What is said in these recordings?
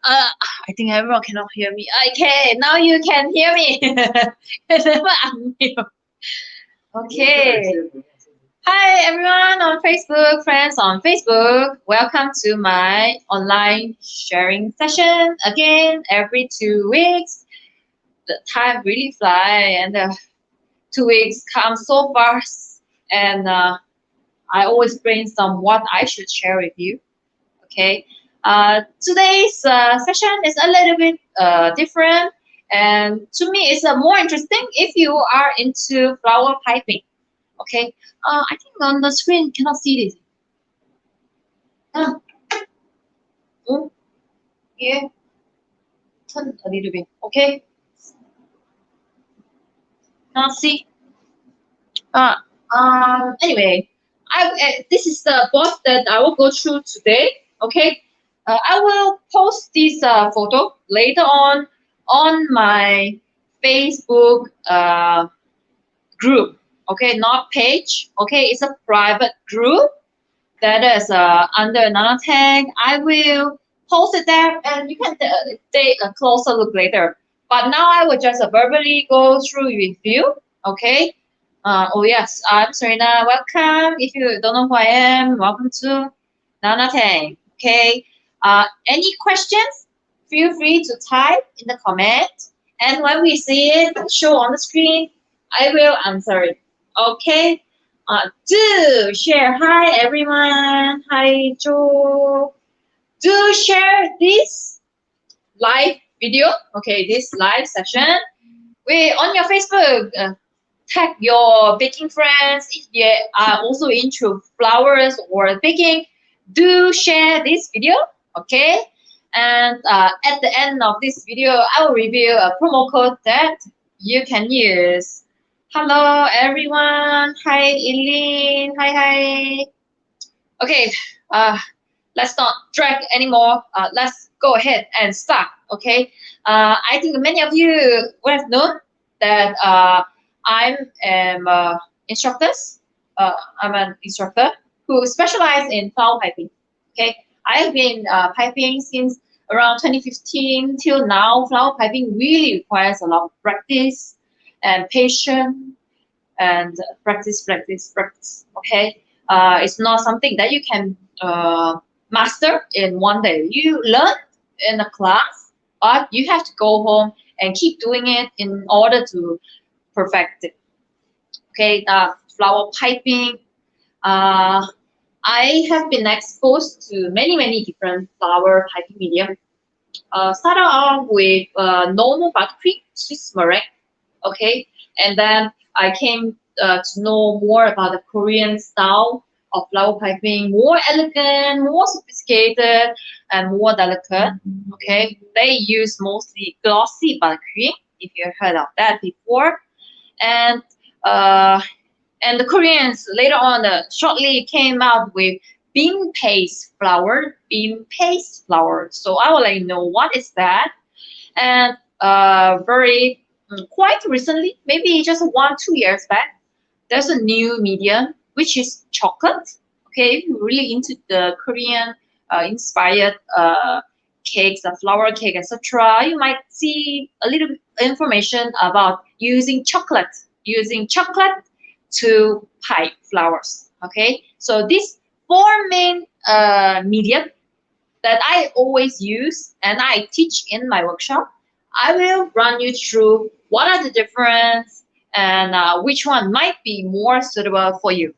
I think everyone cannot hear me. Okay, now you can hear me. Never unmute. Okay. Hi everyone on Facebook, friends on Facebook. Welcome to my online sharing session. Again, every 2 weeks. The time really fly, and 2 weeks come so fast. And I always brainstorm what I should share with you. Okay. Today's session is a little bit different, and to me, it's more interesting if you are into flower piping. Okay. I think on the screen cannot see this. Uh, oh, yeah, turn a little bit. Okay. Cannot see. Uh, Anyway, this is the board that I will go through today. Okay. I will post this photo later on my Facebook group. Okay, not page. Okay, it's a private group that is under Nanotech. I will post it there, and you can take a closer look later. But now I will just verbally go through with you. Okay. Oh yes, I'm Serena. Welcome. If you don't know who I am, welcome to Nanotech. Okay. Any questions? Feel free to type in the comment, and when we see it show on the screen, I will answer it. Okay. Do share. Hi everyone. Hi Joe. Do share this live video. Okay, this live session. We on your Facebook. Tag your baking friends if they are also into flowers or baking. Do share this video. Okay. And at the end of this video, I will reveal a promo code that you can use. Hello everyone. Hi Eileen. Hi. Okay, let's not drag anymore. Let's go ahead and start. Okay, I think many of you would have known that I'm an instructors. I'm an instructor who specializes in flower piping. Okay, I've been piping since around 2015 till now. Flower piping really requires a lot of practice and patience and practice. Okay, it's not something that you can master in one day. You learn in a class, but you have to go home and keep doing it in order to perfect it. Okay, flower piping. Uh, I have been exposed to many different flower piping medium. Started off with normal buttercream, Swiss meringue. Okay, and then I came to know more about the Korean style of flower piping, more elegant, more sophisticated, and more delicate. Okay, they use mostly glossy buttercream, if you heard of that before, and uh, and the Koreans later on shortly came out with bean paste flour. So I will let you know what is that, and very quite recently, maybe just 1-2 years back, there's a new medium which is chocolate. Okay, if you're really into the Korean inspired cakes, the flower cake, etc., you might see a little bit information about using chocolate to pipe flowers. Okay, so these four main medium that I always use and I teach in my workshop, I will run you through what are the difference and which one might be more suitable for you.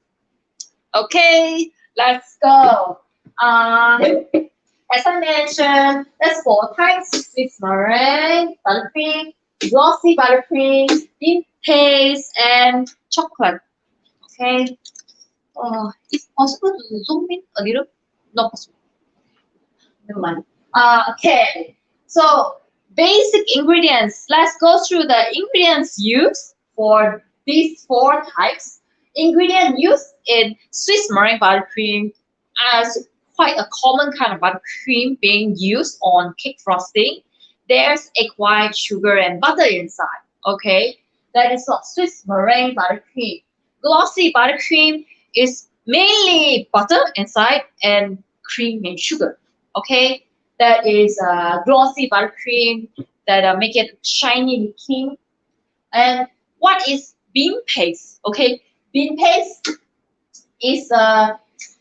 Okay, let's go. As I mentioned, there's four types: Swiss meringue, buttercream, glossy buttercream, bean paste, and chocolate. Okay. It's possible to zoom in a little? Not possible. Never mind. Okay. So basic ingredients. Let's go through the ingredients used for these four types. Ingredient used in Swiss meringue buttercream as quite a common kind of buttercream being used on cake frosting. There's egg white, sugar, and butter inside. Okay, that is not Swiss meringue buttercream. Glossy buttercream is mainly butter inside and cream and sugar. Okay, That is glossy buttercream that make it shiny looking. And what is bean paste? Okay, bean paste is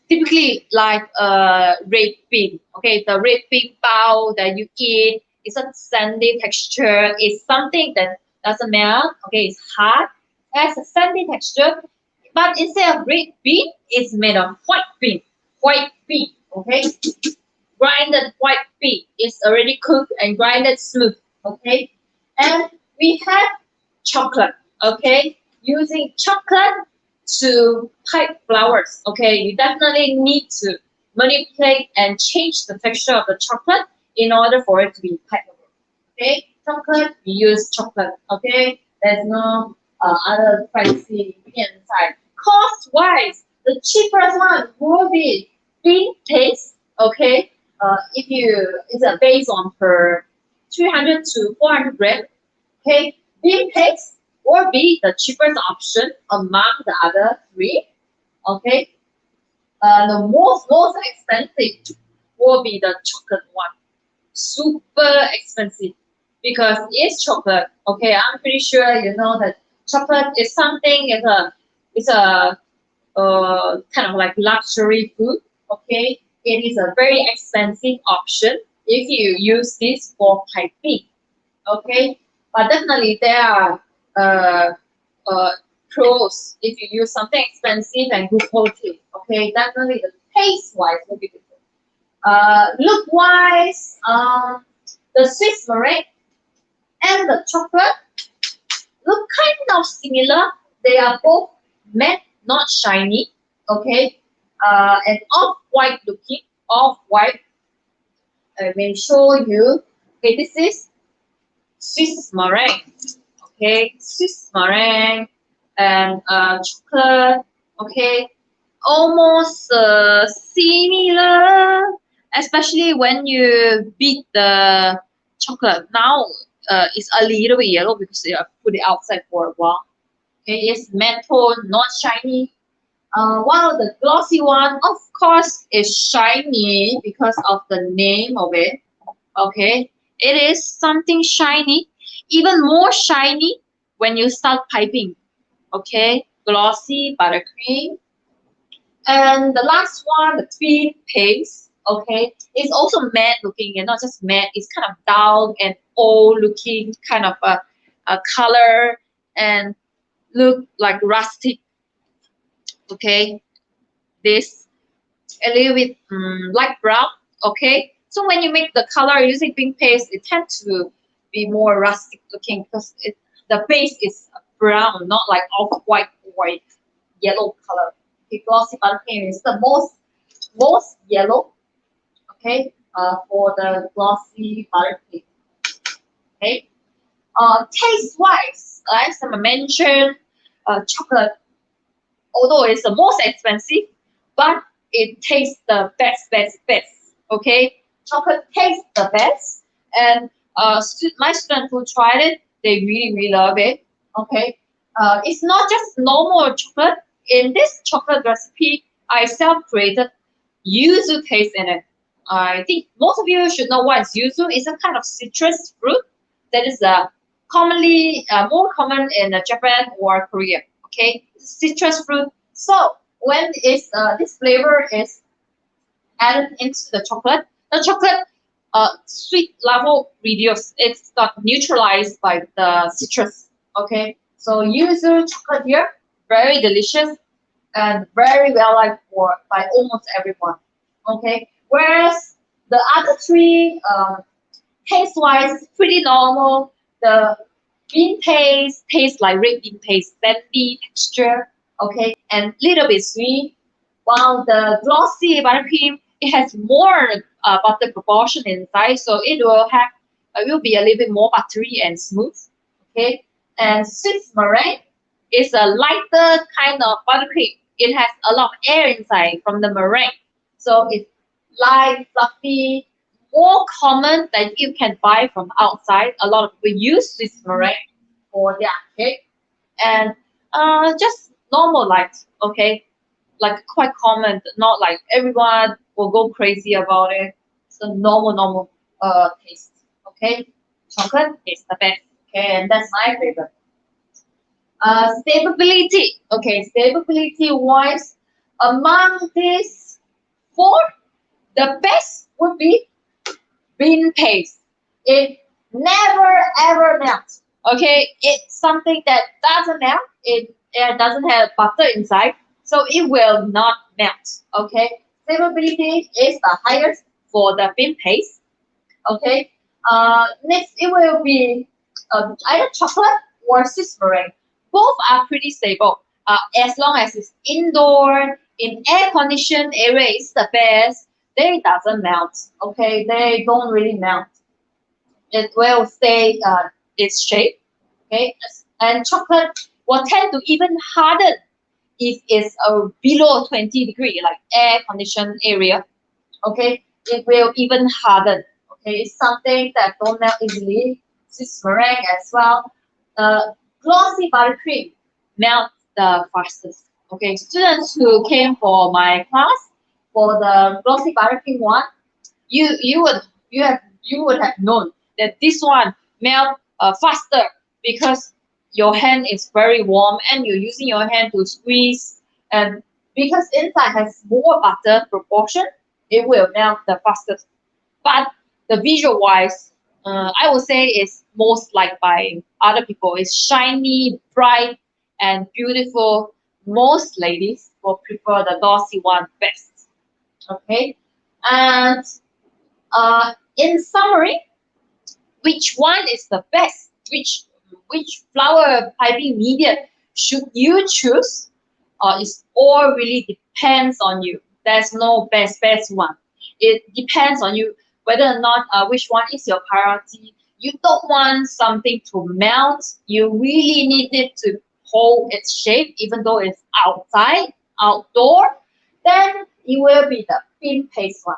typically like a red bean. Okay, the red bean bao that you eat is a sandy texture. It's something that doesn't melt. Okay, it's hard, has a sandy texture. But instead of red bean, it's made of white bean. White bean. Okay, grinded white bean is already cooked and grinded smooth. Okay, and we have chocolate. Okay, using chocolate to pipe flowers. Okay, you definitely need to manipulate and change the texture of the chocolate in order for it to be pipeable. Okay, chocolate, we use chocolate. Okay, there's no other fancy ingredient inside. Cost wise, the cheapest one will be bean paste. Okay, if you it's a based on per 300 to 400 gram. Okay, bean paste will be the cheapest option among the other three. Okay, the most expensive will be the chocolate one. Super expensive because it's chocolate. Okay, I'm pretty sure you know that chocolate is something. It's a kind of like luxury food. Okay, it is a very expensive option if you use this for piping. Okay, but definitely there are uh, uh, pros if you use something expensive and good quality. Okay, definitely the taste wise will be different. Look wise, the Swiss meringue and the chocolate look kind of similar. They are both matte, not shiny. Okay, and off white looking, off white. I will show you. Okay, this is Swiss meringue. Okay, Swiss meringue and chocolate. Okay, almost similar, especially when you beat the chocolate. Now it's a little bit yellow because they have put it outside for a while. Okay, it's metal, not shiny. One of the glossy one, of course, is shiny because of the name of it. Okay, it is something shiny, even more shiny when you start piping. Okay, glossy buttercream. And the last one, the twin paste. Okay, it's also matte looking and not just matte. It's kind of dull and old looking kind of a color and look like rustic. Okay, this a little bit light brown. Okay, so when you make the color using pink paste, it tends to be more rustic looking because the base is brown, not like off white or yellow color. Okay, glossy buttercream is the most yellow. Okay, for the glossy buttercream. Okay, taste wise, as I mentioned, chocolate, although it's the most expensive, but it tastes the best. Okay, chocolate tastes the best, and my students who tried it, they really love it. Okay, it's not just normal chocolate. In this chocolate recipe, I self created yuzu taste in it. I think most of you should know what is yuzu. It's a kind of citrus fruit that is commonly more common in Japan or Korea. Okay, citrus fruit. So when is this flavor is added into the chocolate sweet level reduced. It's got neutralized by the citrus. Okay, so yuzu chocolate here, very delicious and very well liked for by almost everyone. Okay, whereas the other three, taste wise, pretty normal. The bean paste tastes like red bean paste, sandy texture. Okay, and little bit sweet. While the glossy buttercream, it has more butter proportion inside, so it will be a little bit more buttery and smooth. Okay, and Swiss meringue is a lighter kind of buttercream. It has a lot of air inside from the meringue, so it's light, fluffy, more common that you can buy from outside. A lot of people use Swiss meringue for their cake, and just normal light. Okay, like quite common, not like everyone will go crazy about it. the normal taste. Okay, chocolate is the best. Okay, and that's my favorite. Stability. Okay, stability wise, among these four, the best would be bean paste. It never ever melts. Okay, it's something that doesn't melt. It doesn't have butter inside, so it will not melt. Okay, stability is the highest for the bean paste. Okay, next it will be either chocolate or Swiss meringue. Both are pretty stable. As long as it's indoor in air conditioned area, it's the best. They doesn't melt. Okay, they don't really melt. It will stay its shape. Okay, and chocolate will tend to even harden if it's below 20 degree, like air conditioned area. Okay, it will even harden. Okay, it's something that don't melt easily. Swiss meringue as well. Glossy buttercream melt the fastest. Okay, students who came for my class for the glossy buttercream one, you would have known that this one melt faster because your hand is very warm and you're using your hand to squeeze, and because inside has more butter proportion, it will melt the fastest. But the visual wise, I would say is most liked by other people. It's shiny, bright, and beautiful. Most ladies will prefer the glossy one best. Okay, and in summary, which one is the best? Which flower piping medium should you choose? It all really depends on you. There's no best one. It depends on you whether or not which one is your priority. You don't want something to melt. You really need it to hold its shape, even though it's outdoor. Then it will be the bean paste one.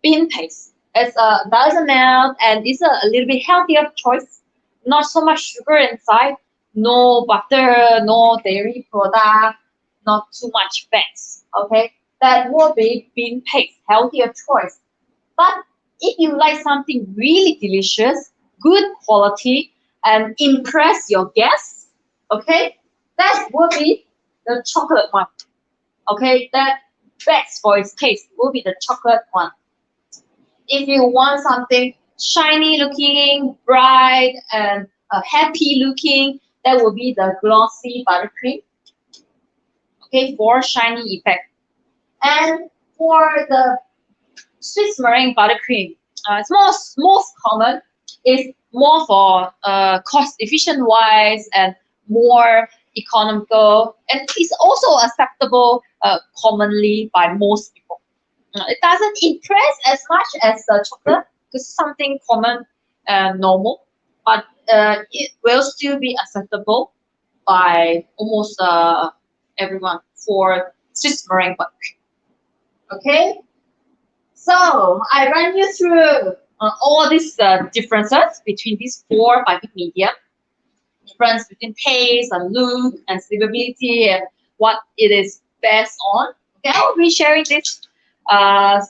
Bean paste. It's doesn't melt and it's a little bit healthier choice. Not so much sugar inside, no butter, no dairy product, not too much fats. Okay, that will be bean paste, healthier choice. But if you like something really delicious, good quality, and impress your guests, okay, that will be the chocolate one. Okay, that best for its taste will be the chocolate one. If you want something shiny looking, bright, and happy looking, that will be the glossy buttercream. Okay, for shiny effect. And for the Swiss meringue buttercream, it's most common. It's more for cost efficient wise and more economical, and it's also acceptable commonly by most people. It doesn't impress as much as the chocolate because something common and normal, but it will still be acceptable by almost everyone for Swiss meringue buttercream. Okay, so I run you through all these differences between these four piping media, difference between taste and look and stability and what it is best on. Okay, I'll be sharing this uh,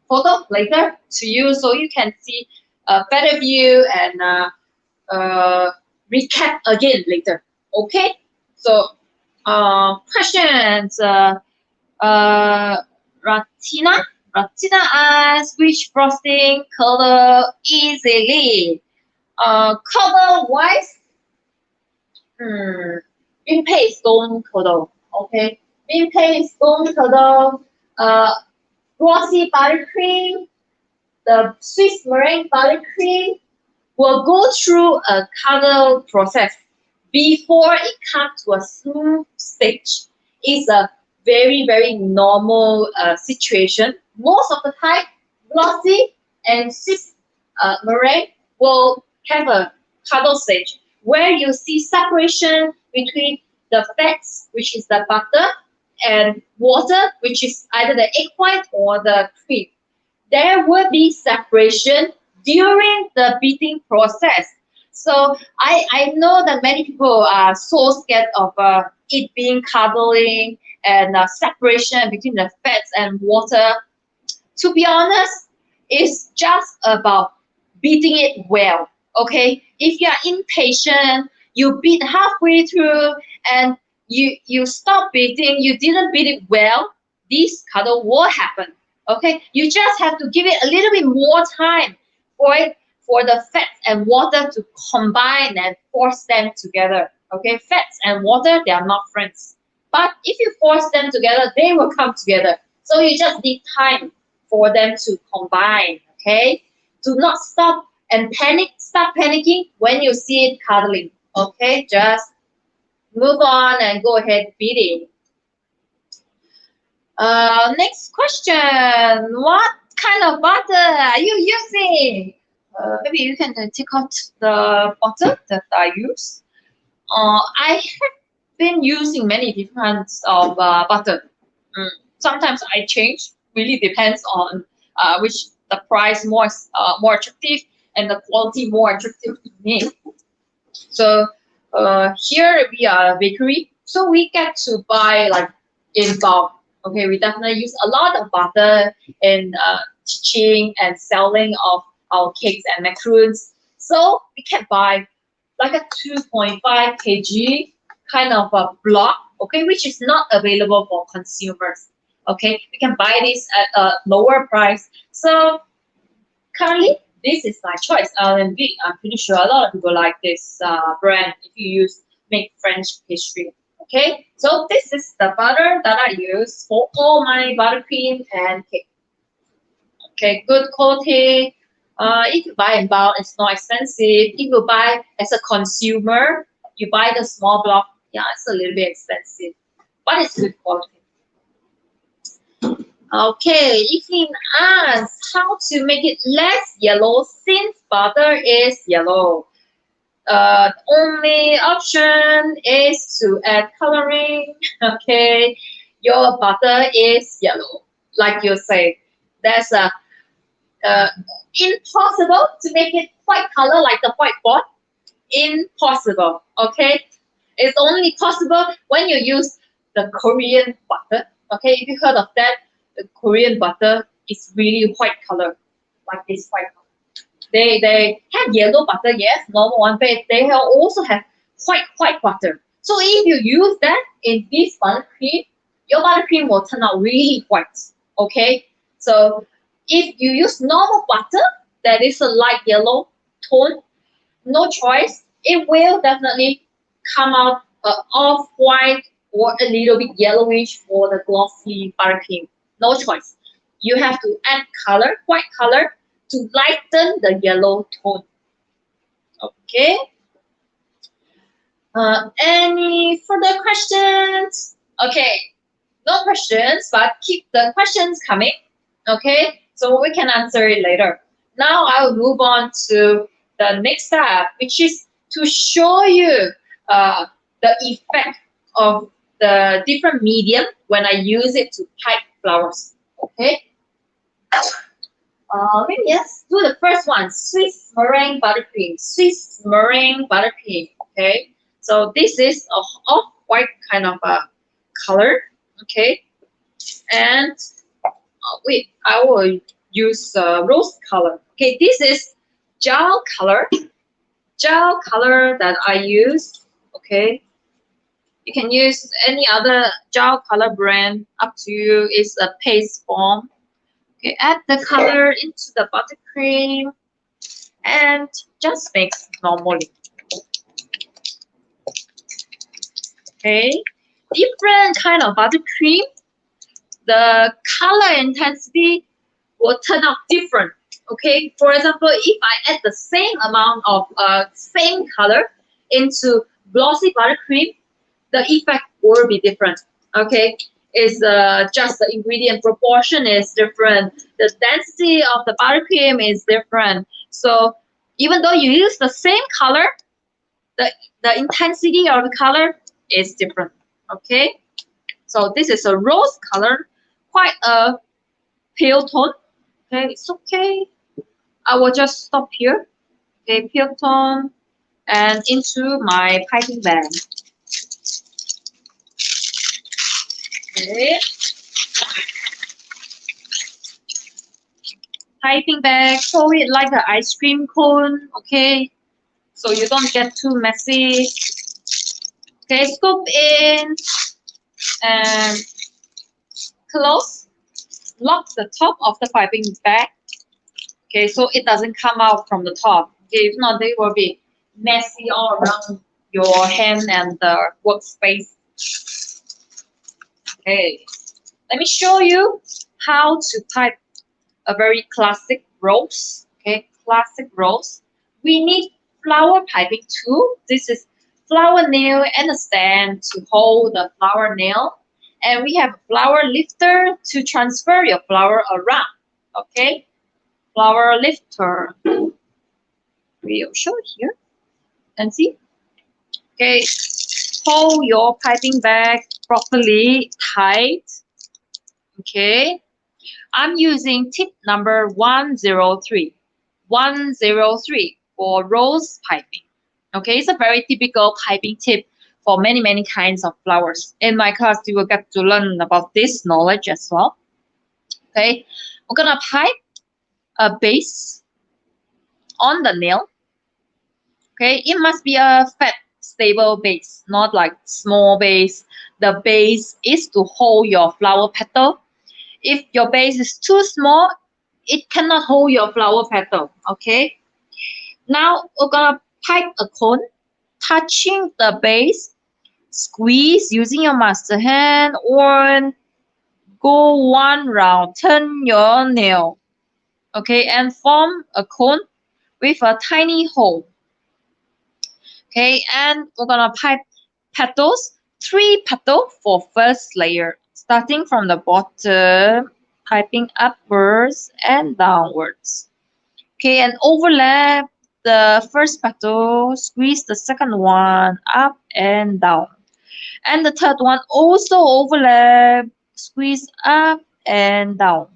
photo later to you so you can see a better view and recap again later. Okay, so questions. Ratina. Ratina asks which frosting color easily. Color wise, bean paste stone color. Okay, bean paste stone color. Uh, Glossy buttercream, the Swiss meringue buttercream will go through a color process before it comes to a smooth stage. It's a very normal situation. Most of the time, glossy and Swiss meringue will have a cuddle stage where you see separation between the fats, which is the butter, and water, which is either the egg white or the cream. There will be separation during the beating process. So I know that many people are so scared of it being cuddling and separation between the fats and water. To be honest, It's just about beating it well. Okay, if you are impatient, you beat halfway through and you stop beating, you didn't beat it well, this cuddle will happen. Okay, you just have to give it a little bit more time for it, for the fats and water to combine and force them together. Okay, fats and water, they are not friends. But if you force them together, they will come together. So you just need time for them to combine. Okay, do not stop and panic. Stop panicking when you see it cuddling. Okay, just move on and go ahead beating. Next question. What kind of butter are you using? Maybe you can take out the butter that I use. I have been using many different kinds of butter. Sometimes I change. Really depends on which the price more attractive and the quality more attractive to me. So here we are a bakery, so we get to buy like in bulk. Okay, we definitely use a lot of butter in teaching and selling of our cakes and macaroons. So we can buy like a 2.5 kg kind of a block, okay, which is not available for consumers. Okay, we can buy this at a lower price. So currently, this is my choice. LMV. I'm pretty sure a lot of people like this brand if you use make French pastry. Okay, so this is the butter that I use for all my buttercream and cake. Okay, good quality. If you buy in bulk, it's not expensive. If you buy as a consumer, you buy the small block, yeah, it's a little bit expensive, but it's good quality. Okay, Evelyn asks how to make it less yellow since butter is yellow. Only option is to add coloring. Okay, your butter is yellow, like you say. That's uh, impossible to make it white color like the whiteboard. Impossible. Okay, it's only possible when you use the Korean butter. Okay, if you heard of that, the Korean butter is really white color, like this white color. They have yellow butter, yes, normal one, but they also have white butter. So if you use that in this buttercream, your buttercream will turn out really white. Okay, so if you use normal butter that is a light yellow tone, no choice, it will definitely come out off white or a little bit yellowish for the glossy buttercream. No choice. You have to add color, white color, to lighten the yellow tone. Okay. Any further questions? Okay. No questions, but keep the questions coming. Okay. So we can answer it later. Now I will move on to the next step, which is to show you the effect of the different medium when I use it to pipe flowers. Okay. Maybe let's do the first one, Swiss meringue buttercream. Swiss meringue buttercream. Okay. So this is a off-white kind of a color. Okay. And wait, I will use rose color. Okay, this is gel color. Gel color that I use. Okay, you can use any other gel color brand. Up to you. It's a paste form. Okay, add the color into the buttercream and just mix normally. Okay, different kind of buttercream. The color intensity will turn out different. Okay, for example, if I add the same amount of same color into glossy buttercream, the effect will be different. Okay, it's just the ingredient proportion is different. The density of the buttercream is different. So even though you use the same color, the intensity of the color is different. Okay, so this is a rose color, quite a pale tone. Okay, it's okay. I will just stop here. Okay, pale tone and into my piping bag. Okay. piping bag, fold it like an ice cream cone, okay? So you don't get too messy. Okay, scoop in and close. Lock the top of the piping bag. Okay, so it doesn't come out from the top. Okay, if not, they will be messy all around your hand and the workspace. Okay, let me show you how to pipe a very classic rose. Okay, classic rose. We need flower piping tool. This is flower nail and a stand to hold the flower nail. And we have a flower lifter to transfer your flower around. Okay, flower lifter. We'll show here and see. Okay, hold your piping bag properly tight. Okay, I'm using tip number 103. 103 for rose piping. Okay, it's a very typical piping tip for many kinds of flowers. In my class, you will get to learn about this knowledge as well. Okay, we're gonna pipe a base on the nail. Okay, it must be a fat, stable base, not like small base. The base is to hold your flower petal. If your base is too small, it cannot hold your flower petal. Okay, now we're gonna pipe a cone, touching the base. Squeeze using your master hand or go one round. Turn your nail. Okay, and form a cone with a tiny hole. Okay, and we're gonna pipe petals, 3 petals for first layer, starting from the bottom, piping upwards and downwards. Okay, and overlap the first petal, squeeze the second one up and down. And the third one also overlap, squeeze up and down.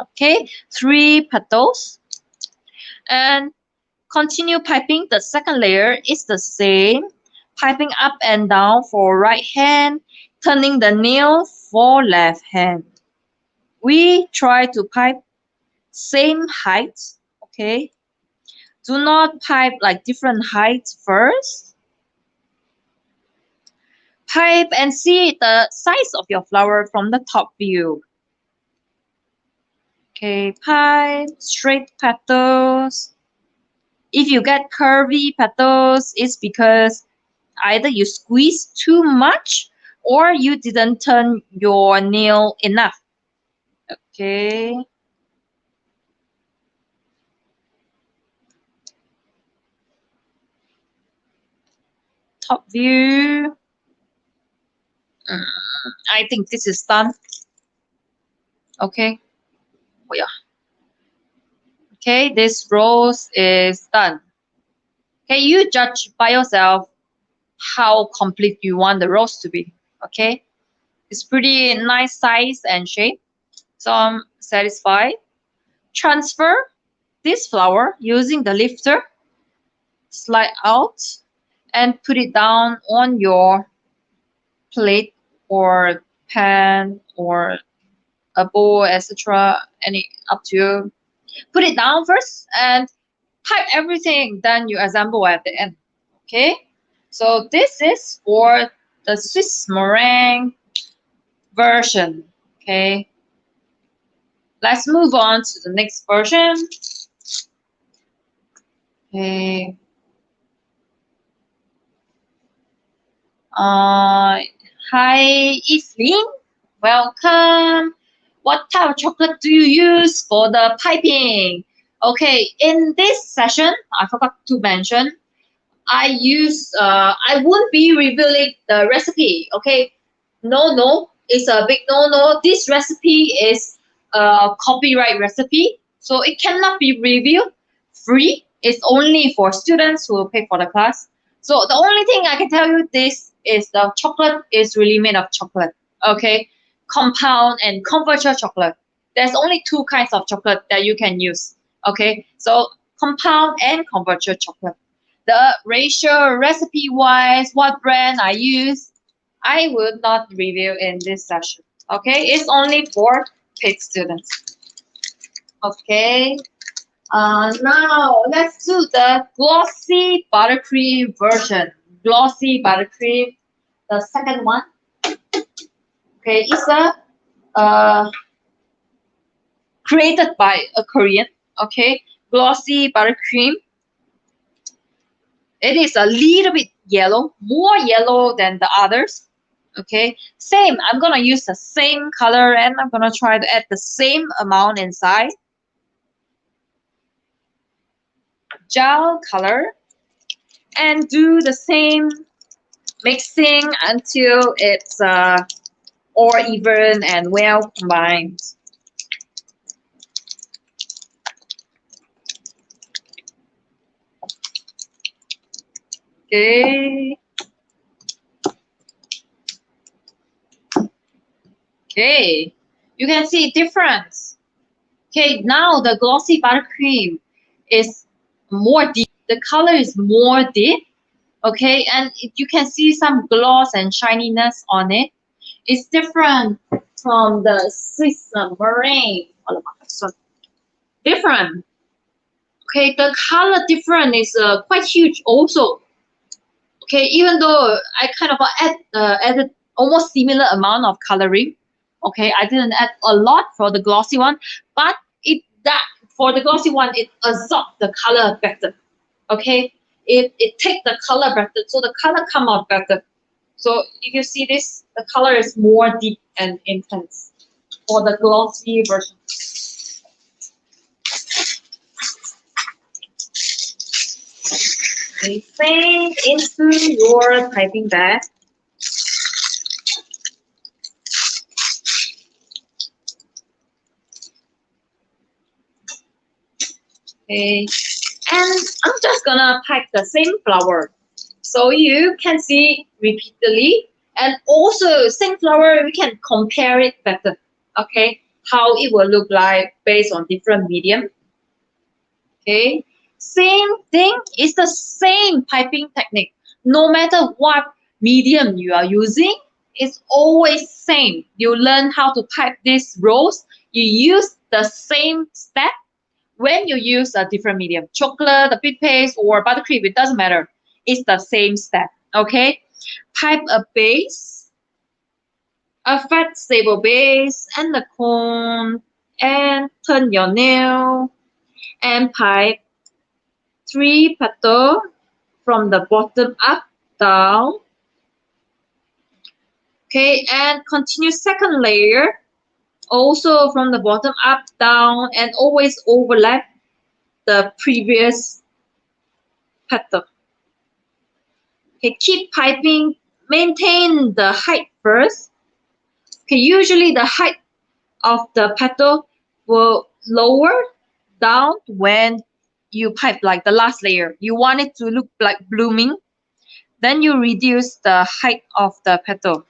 Okay, 3 petals. And continue piping. The second layer is the same. Piping up and down for right hand, turning the nail for left hand. We try to pipe same height. Okay. Do not pipe like different heights first. Pipe and see the size of your flower from the top view. Okay, pipe straight petals. If you get curvy petals, it's because either you squeeze too much or you didn't turn your nail enough. Okay. Top view. I think this is done. Okay. Oh, yeah. Okay, this rose is done. Okay, you judge by yourself how complete you want the rose to be. Okay. It's pretty nice size and shape. So I'm satisfied. Transfer this flower using the lifter. Slide out and put it down on your plate or pan or a bowl, etc. Any up to you. Put it down first and pipe everything. Then you assemble at the end. Okay. So this is for the Swiss meringue version. Okay. Let's move on to the next version. Okay. Hi, Evelyn. Welcome. What type of chocolate do you use for the piping? Okay, in this session, I forgot to mention, I won't be revealing the recipe. Okay, no, it's a big no. This recipe is a copyright recipe, so it cannot be revealed free. It's only for students who pay for the class. So the only thing I can tell you this is the chocolate is really made of chocolate. Okay, compound and converter chocolate. There's only 2 kinds of chocolate that you can use. Okay, so compound and converter chocolate. The ratio, recipe wise, what brand I use, I will not review in this session. Okay, it's only for paid students. Okay. Now let's do the glossy buttercream version. Glossy buttercream, the second one. Okay, it's a created by a Korean. Okay, glossy buttercream. It is a little bit yellow, more yellow than the others. Okay, same. I'm gonna use the same color and I'm gonna try to add the same amount inside. Gel color and do the same mixing until it's all even and well combined. Okay. Okay. You can see difference. Okay, now the glossy buttercream is more deep. The color is more deep. Okay, and you can see some gloss and shininess on it. It's different from the Swiss meringue. Different. Okay, the color difference is quite huge also. Okay, even though I kind of added almost similar amount of coloring. Okay, I didn't add a lot for the glossy one, but that for the glossy one it absorbs the color better. Okay, it takes the color better, so the color come out better. So if you see this, the color is more deep and intense for the glossy version. Okay, same into your piping bag. Okay, and I'm just gonna pipe the same flower. So you can see repeatedly, and also same flower we can compare it better. Okay, how it will look like based on different medium. Okay, same thing is the same piping technique. No matter what medium you are using, it's always same. You learn how to pipe this rose. You use the same step when you use a different medium, chocolate, the big paste, or buttercream, it doesn't matter. It's the same step. Okay, pipe a base, a fat stable base, and the cone, and turn your nail, and pipe 3 petal from the bottom up, down. Okay, and continue second layer, also from the bottom up, down, and always overlap the previous petal. Okay, keep piping, maintain the height first. Okay, usually the height of the petal will lower down when you pipe like the last layer. You want it to look like blooming. Then you reduce the height of the petal.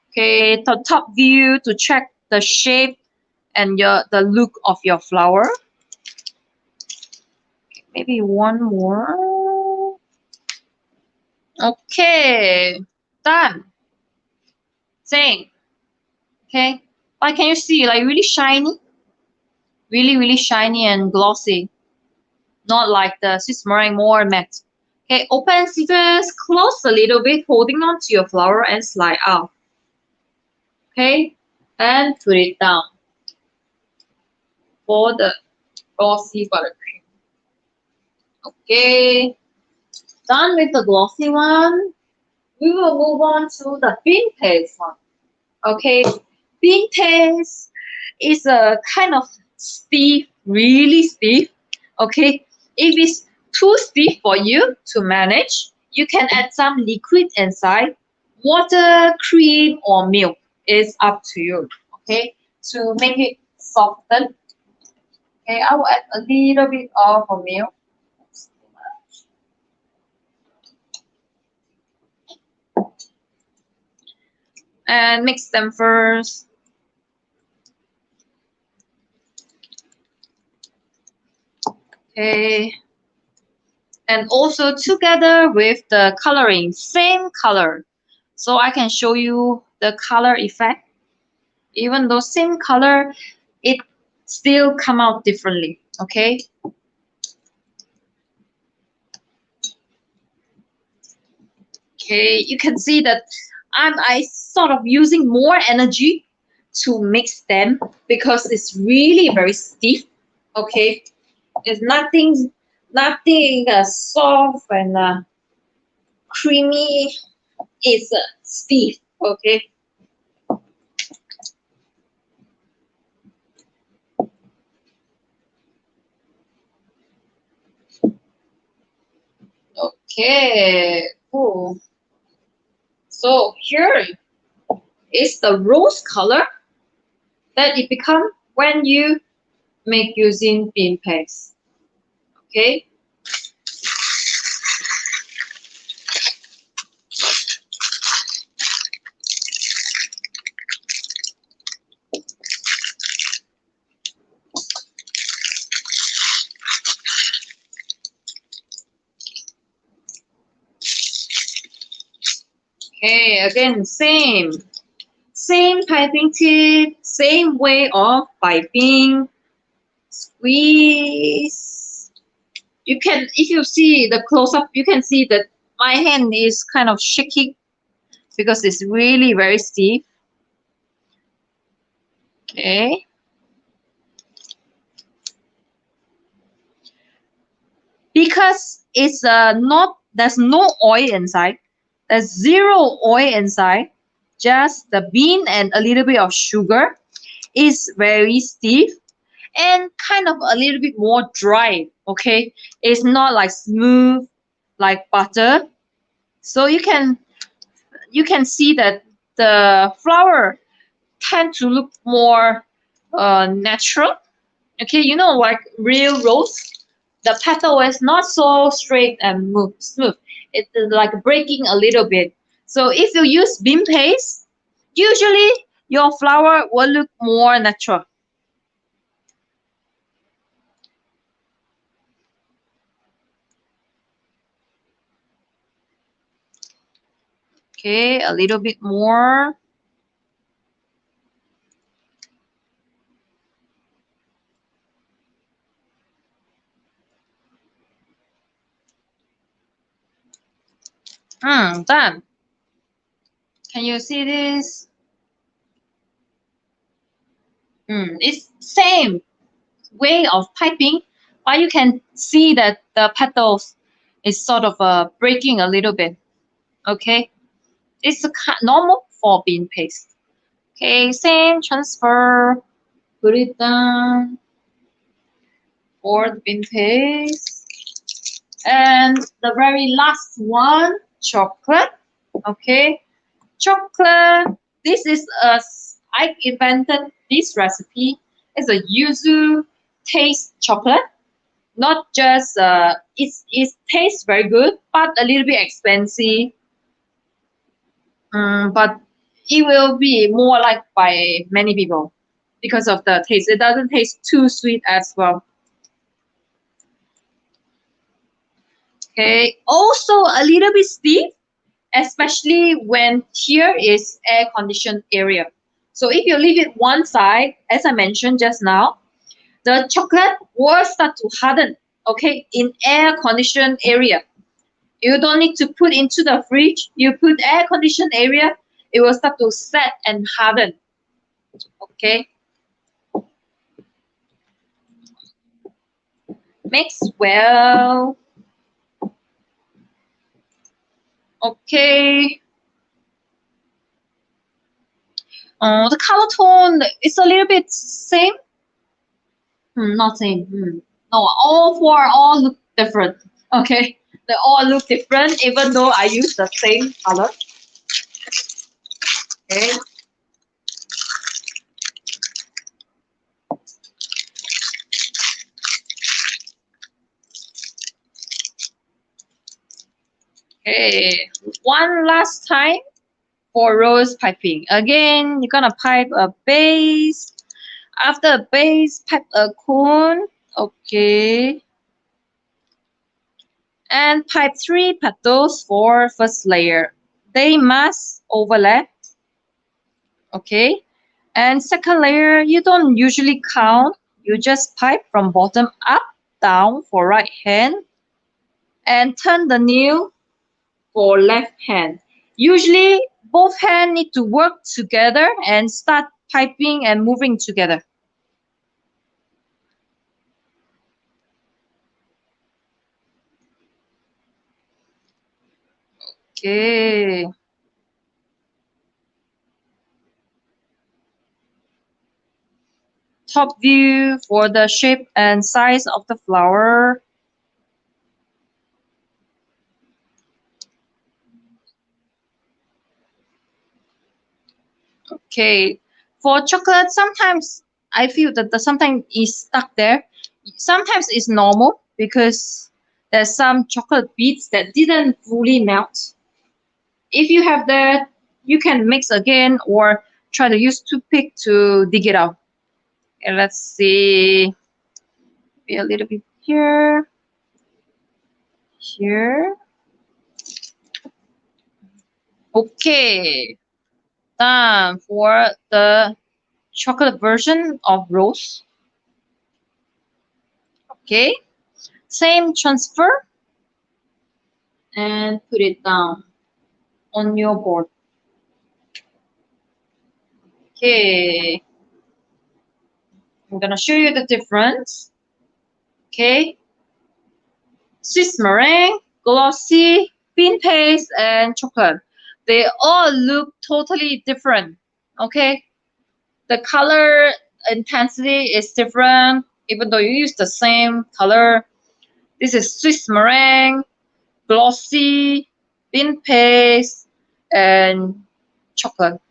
Okay, the top view to check the shape and the look of your flower. Maybe one more. Okay, done. Same. Okay, but can you see like really shiny? Really shiny and glossy. Not like the Swiss meringue, more matte. Okay, open scissors, close a little bit, holding on to your flower and slide out. Okay, and put it down for the glossy buttercream. Okay, done with the glossy one. We will move on to the bean paste one. Okay, bean paste is a kind of stiff, really stiff. Okay, if it's too stiff for you to manage, you can add some liquid inside. Water, cream, or milk is up to you. Okay, to make it soften. Okay, I will add a little bit of milk. And mix them first. Okay. And also together with the coloring, same color. So I can show you the color effect. Even though same color, it still come out differently. Okay. Okay, you can see that I sort of using more energy to mix them because it's really very stiff. Okay, it's nothing soft and creamy. It's stiff. Okay. Okay. Oh, so here is the rose color that it become when you make using bean paste. Okay. Okay, again, same piping tip, same way of piping, squeeze. You can, if you see the close up, you can see that my hand is kind of shaking because it's really very stiff. Okay. Because it's not, there's no oil inside, there's zero oil inside, just the bean and a little bit of sugar. Is very stiff and kind of a little bit more dry. Okay, it's not like smooth like butter. So you can see that the flower tend to look more natural. Okay, like real rose, the petal is not so straight and smooth. It's like breaking a little bit. So if you use bean paste, usually your flower will look more natural. Okay, a little bit more. Done. Can you see this? It's same way of piping, but you can see that the petals is sort of breaking a little bit. Okay, it's normal for bean paste. Okay, same transfer. Put it down for the bean paste. And the very last one, chocolate. Okay, chocolate. This is I invented this recipe. It's a yuzu taste chocolate. Not just it tastes very good, but a little bit expensive. But it will be more liked by many people because of the taste. It doesn't taste too sweet as well. Okay, also a little bit stiff, especially when here is air conditioned area. So if you leave it one side, as I mentioned just now, the chocolate will start to harden. Okay, in air conditioned area, you don't need to put into the fridge. You put air conditioned area, it will start to set and harden. Okay, mix well. Okay. The color tone is a little bit same. Not same. No, all four all look different. Okay, they all look different even though I use the same color. Okay. Okay. One last time for rose piping. Again, you're gonna pipe a base. After a base, pipe a cone. Okay. And pipe 3 petals for first layer. They must overlap. Okay. And second layer, you don't usually count. You just pipe from bottom up, down for right hand, and turn the nail for left hand. Usually, both hands need to work together and start piping and moving together. Okay. Top view for the shape and size of the flower. Okay. For chocolate, sometimes I feel that sometimes is stuck there. Sometimes it's normal because there's some chocolate bits that didn't fully melt. If you have that, you can mix again or try to use toothpick to dig it out. And let's see, be a little bit here, here. Okay, done for the chocolate version of rose. Okay, same transfer and put it down on your board. Okay, I'm gonna show you the difference. Okay, Swiss meringue, glossy, bean paste, and chocolate. They all look totally different. Okay, the color intensity is different, even though you use the same color. This is Swiss meringue, glossy, bean paste, and chocolate.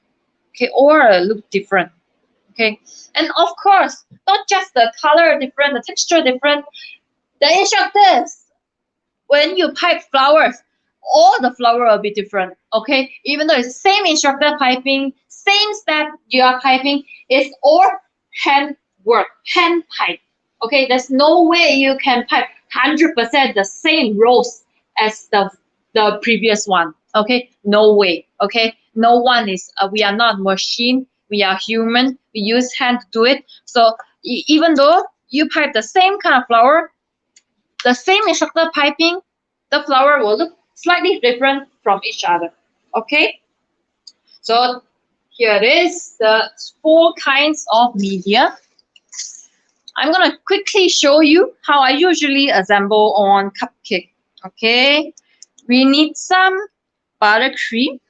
Okay, all look different. Okay, and of course, not just the color different, the texture different. The instructors, when you pipe flowers, all the flower will be different. Okay, even though it's same instructor piping, same step you are piping, it's all hand work, hand pipe. Okay, there's no way you can pipe 100% the same rows as the previous one. Okay, no way. Okay, no one is. We are not machine. We are human. We use hand to do it. So even though you pipe the same kind of flower, the same instructor piping, the flower will look slightly different from each other. Okay, so here it is, the 4 kinds of media. I'm gonna quickly show you how I usually assemble on cupcake. Okay, we need some buttercream.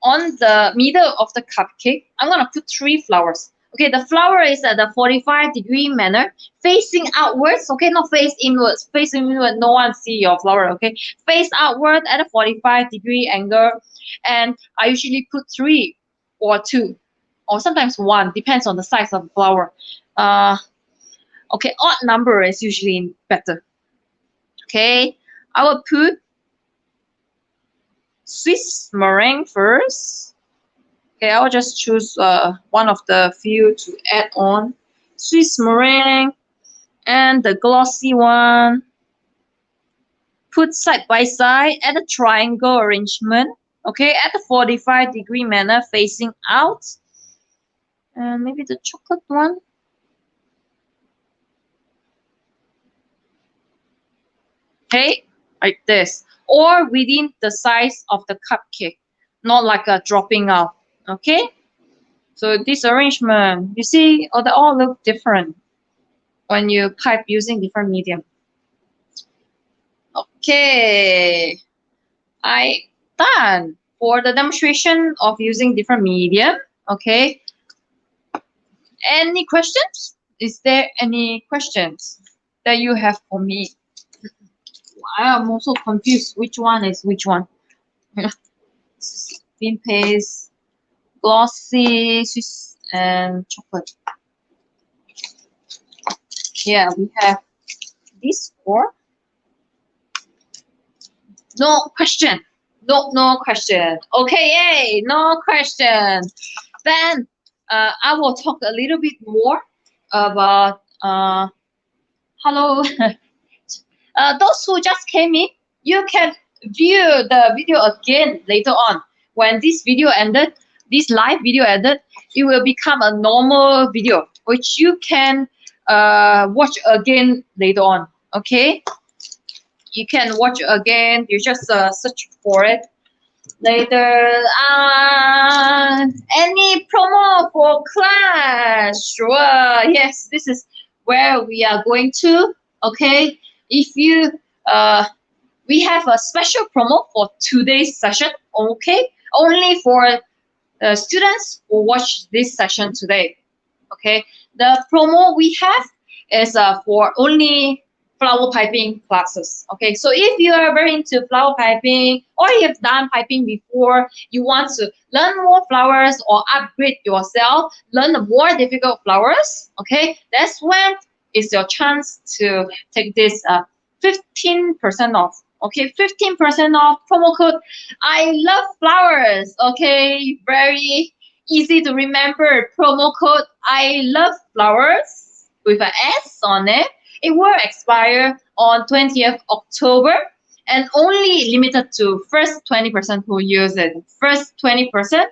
On the middle of the cupcake, I'm gonna put 3 flowers. Okay, the flower is at the 45-degree manner, facing outwards. Okay, not face inwards. Facing inward, no one see your flower. Okay, face outward at a 45-degree angle, and I usually put 3 or 2, or sometimes 1, depends on the size of the flower. Okay, odd number is usually better. Okay, I will put Swiss meringue first. Okay, I'll just choose one of the few to add on. Swiss meringue and the glossy one. Put side by side at a triangle arrangement. Okay, at the 45-degree manner facing out. And maybe the chocolate one. Okay, like this. Or within the size of the cupcake. Not like a dropping out. Okay? So this arrangement, you see, they all look different when you pipe using different medium. Okay, I done for the demonstration of using different medium. Okay, any questions? Is there any questions that you have for me? I'm also confused which one is which one. Thin paste, glossy, and chocolate. Yeah, we have these 4. No question. No question. Okay, yay, no question. Then I will talk a little bit more about hello. Those who just came in, you can view the video again later on. When this video ended, this live video edit, it will become a normal video, which you can watch again later on. Okay, you can watch again. You just search for it later. Any promo for class? Sure. Yes, this is where we are going to. Okay, if you we have a special promo for today's session. Okay, only for students who watch this session today. Okay, the promo we have is for only flower piping classes. Okay, so if you are very into flower piping or you have done piping before, you want to learn more flowers or upgrade yourself, learn the more difficult flowers, okay, that's when it's your chance to take this 15% off. Okay, 15% off promo code. I love flowers. Okay, very easy to remember. Promo code I love flowers with an S on it. It will expire on 20th October and only limited to first 20% who use it. First 20%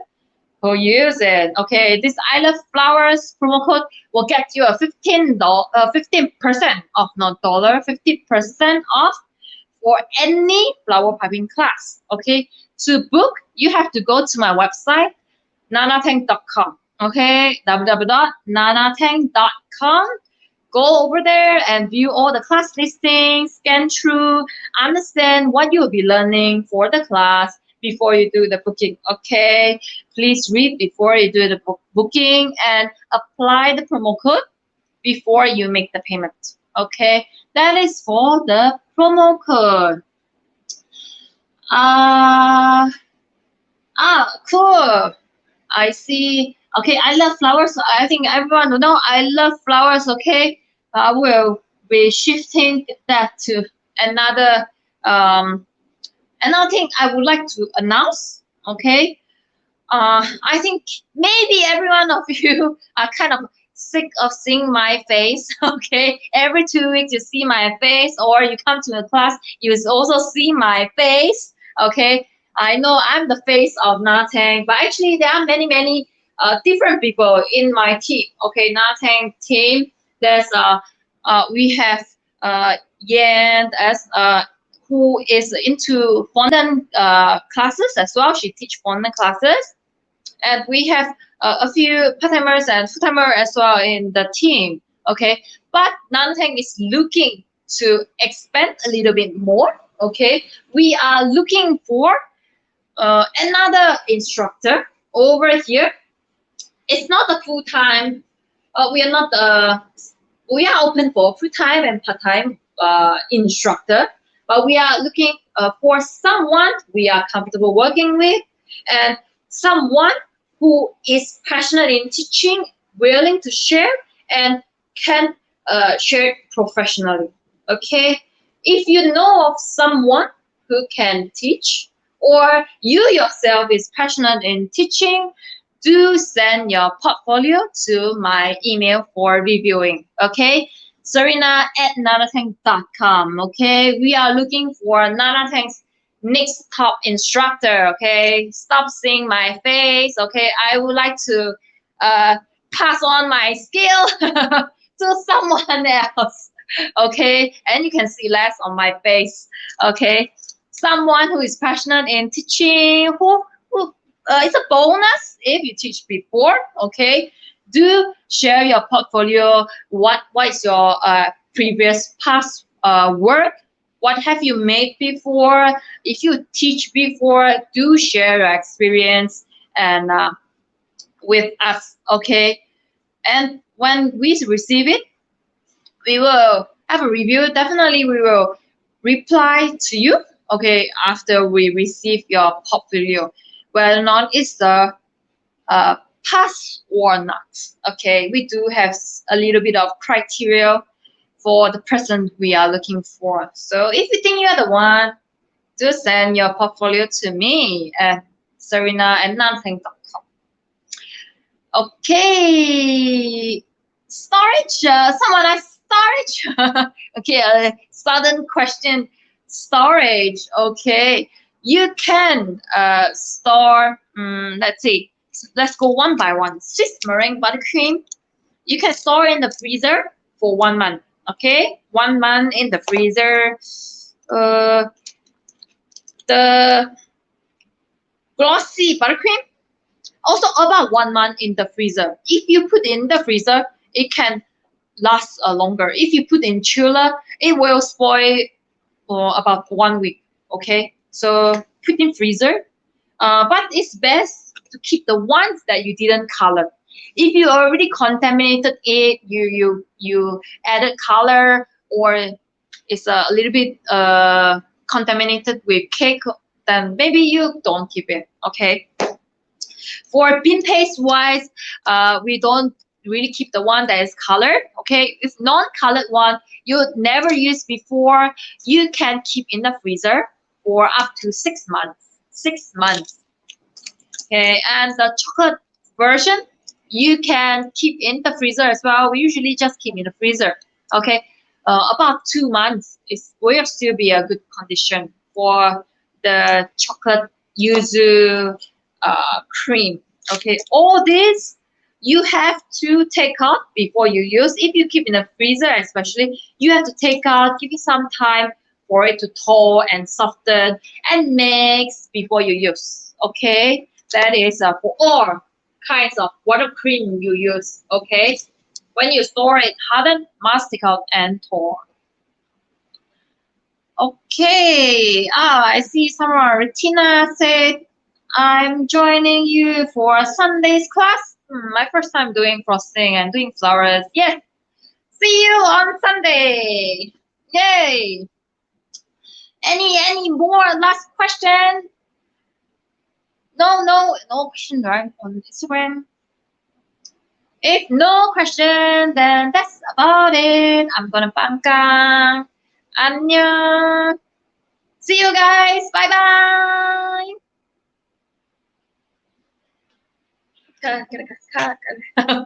who use it. Okay, this I love flowers promo code will get you a 15% off, not dollar, 50% off for any flower piping class. Okay, to book, you have to go to my website, nanateng.com. Okay, www.nanateng.com. Go over there and view all the class listings, scan through, understand what you'll be learning for the class before you do the booking. Okay, please read before you do the booking and apply the promo code before you make the payment. Okay, that is for the promo code. Cool. I see. Okay, I love flowers. I think everyone will know I love flowers. Okay, I will be shifting that to another another thing I would like to announce. Okay, I think maybe every one of you are kind of sick of seeing my face. Okay, every 2 weeks you see my face, or you come to a class, you also see my face. Okay, I know I'm the face of Nanateng, but actually there are many different people in my team. Okay, Nanateng team. There's we have Yan as who is into fondant classes as well. She teach fondant classes. And we have a few part-timers and full-timers as well in the team. Okay, but Nanateng is looking to expand a little bit more. Okay, we are looking for another instructor over here. It's not a full-time. We are not. We are open for full-time and part-time instructor, but we are looking for someone we are comfortable working with, and someone who is passionate in teaching, willing to share, and can share professionally. Okay, if you know of someone who can teach, or you yourself is passionate in teaching, do send your portfolio to my email for reviewing. Okay, Serena@nanateng.com. Okay, we are looking for Nanateng's next top instructor. Okay, stop seeing my face. Okay, I would like to pass on my skill to someone else. Okay, and you can see less on my face. Okay, someone who is passionate in teaching, who it's a bonus if you teach before. Okay, do share your portfolio. What is your previous past work? What have you made before? If you teach before, do share your experience and with us. Okay, and when we receive it, we will have a review. Definitely, we will reply to you. Okay, after we receive your portfolio, whether or not it's the pass or not. Okay, we do have a little bit of criteria for the person we are looking for. So if you think you're the one, do send your portfolio to me at serena@nanateng.com. Okay, storage. Someone asked storage. Okay, a sudden question. Storage. Okay, you can store. Let's see. let's go one by one. Swiss meringue buttercream. You can store in the freezer for 1 month. Okay, 1 month in the freezer. The glossy buttercream also about 1 month in the freezer. If you put in the freezer, it can last longer. If you put in chiller, it will spoil for about 1 week. Okay, so put in freezer. But it's best to keep the ones that you didn't color. If you already contaminated it, you added color, or it's a little bit contaminated with cake, then maybe you don't keep it. Okay. For bean paste wise, we don't really keep the one that is colored. Okay, if non-colored one you never used before, you can keep in the freezer for up to 6 months. 6 months. Okay, and the chocolate version you can keep in the freezer as well. We usually just keep in the freezer. Okay, about 2 months is will still be a good condition for the chocolate yuzu cream. Okay, all this you have to take out before you use. If you keep in the freezer, especially, you have to take out, give it some time for it to thaw and soften and mix before you use. Okay, that is for all kinds of water cream you use. Okay, when you store it, harden, must take out and thaw. Okay, I see someone, Retina said, I'm joining you for Sunday's class. My first time doing frosting and doing flowers. Yes, see you on Sunday. Yay! Any more last question? No question, right? On Instagram. If no question, then that's about it. I'm gonna bangkang. 안녕. See you guys. Bye bye.